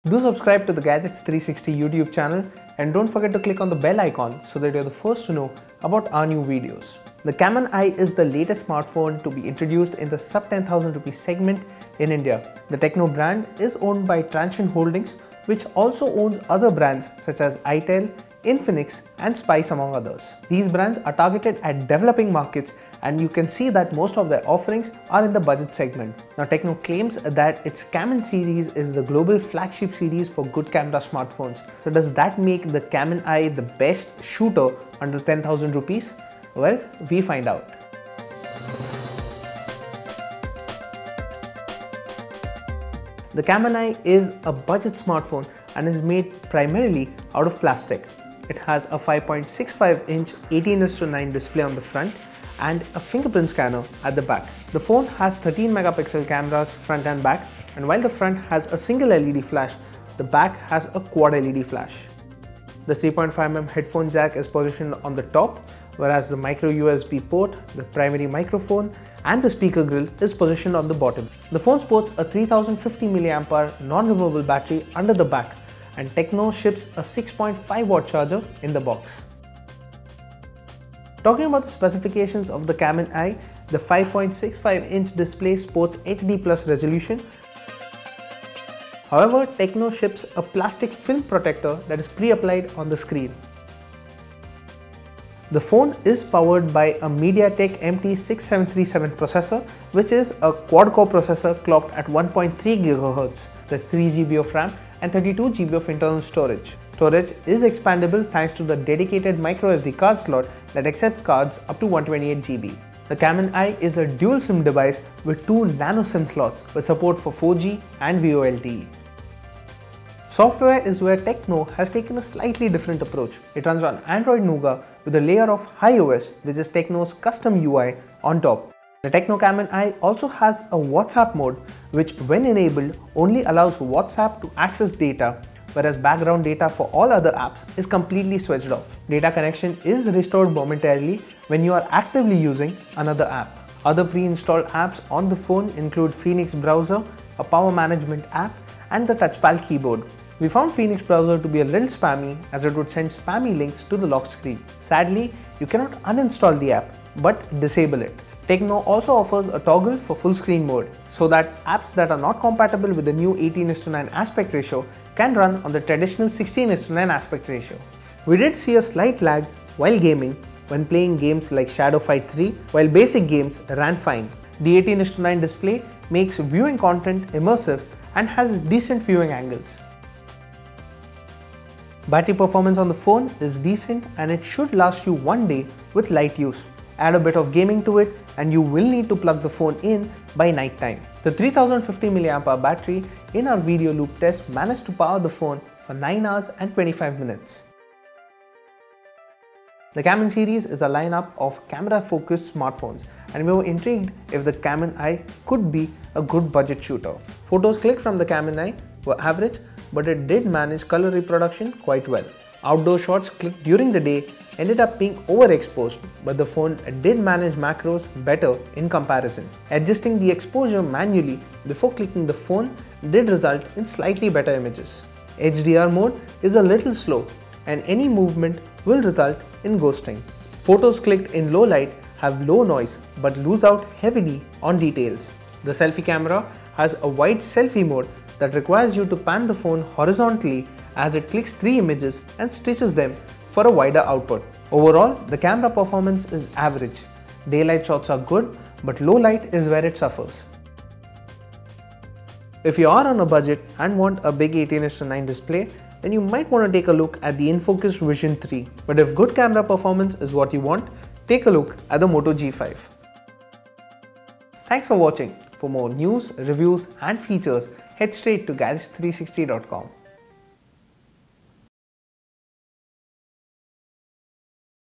Do subscribe to the Gadgets360 YouTube channel and don't forget to click on the bell icon so that you're the first to know about our new videos. The Camon I is the latest smartphone to be introduced in the sub 10,000 rupee segment in India. The Tecno brand is owned by Transsion Holdings, which also owns other brands such as itel, Infinix and Spice among others. These brands are targeted at developing markets and you can see that most of their offerings are in the budget segment. Now Tecno claims that its Camon series is the global flagship series for good camera smartphones. So does that make the Camon I the best shooter under 10,000 rupees? Well, we find out. The Camon I is a budget smartphone and is made primarily out of plastic. It has a 5.65-inch 18:9 display on the front and a fingerprint scanner at the back. The phone has 13 megapixel cameras front and back, and while the front has a single LED flash, the back has a quad LED flash. The 3.5mm headphone jack is positioned on the top, whereas the micro USB port, the primary microphone and the speaker grill is positioned on the bottom. The phone sports a 3050 mAh non-removable battery under the back, and Tecno ships a 6.5 watt charger in the box. Talking about the specifications of the Camon I, the 5.65-inch display sports HD+ resolution. However, Tecno ships a plastic film protector that is pre-applied on the screen. The phone is powered by a MediaTek MT6737 processor, which is a quad-core processor clocked at 1.3 GHz. That's 3 GB of RAM and 32 GB of internal storage. Storage is expandable thanks to the dedicated microSD card slot that accepts cards up to 128 GB. The Camon I is a dual SIM device with 2 nano SIM slots with support for 4G and VoLTE. Software is where Tecno has taken a slightly different approach. It runs on Android Nougat with a layer of HiOS, which is Tecno's custom UI, on top. The Tecno Camon I also has a WhatsApp mode, which when enabled only allows WhatsApp to access data, whereas background data for all other apps is completely switched off. Data connection is restored momentarily when you are actively using another app. Other pre-installed apps on the phone include Phoenix Browser, a power management app and the touchpad keyboard. We found Phoenix Browser to be a little spammy as it would send spammy links to the lock screen. Sadly, you cannot uninstall the app but disable it. Tecno also offers a toggle for full screen mode so that apps that are not compatible with the new 18:9 aspect ratio can run on the traditional 16:9 aspect ratio. We did see a slight lag while gaming when playing games like Shadow Fight 3, while basic games ran fine. The 18:9 display makes viewing content immersive and has decent viewing angles. Battery performance on the phone is decent and it should last you one day with light use. Add a bit of gaming to it and you will need to plug the phone in by night time. The 3050 mAh battery in our video loop test managed to power the phone for 9 hours and 25 minutes. The Camon series is a lineup of camera-focused smartphones and we were intrigued if the Camon I could be a good budget shooter. Photos clicked from the Camon I were average, but it did manage color reproduction quite well. Outdoor shots clicked during the day ended up being overexposed, but the phone did manage macros better in comparison. Adjusting the exposure manually before clicking the phone did result in slightly better images. HDR mode is a little slow and any movement will result in ghosting. Photos clicked in low light have low noise but lose out heavily on details. The selfie camera has a wide selfie mode that requires you to pan the phone horizontally as it clicks 3 images and stitches them for a wider output. Overall, the camera performance is average. Daylight shots are good, but low light is where it suffers. If you are on a budget and want a big 18:9 display, then you might want to take a look at the InFocus Vision 3. But if good camera performance is what you want, take a look at the Moto G5. Thanks for watching. For more news, reviews and features, head straight to Gadgets360.com.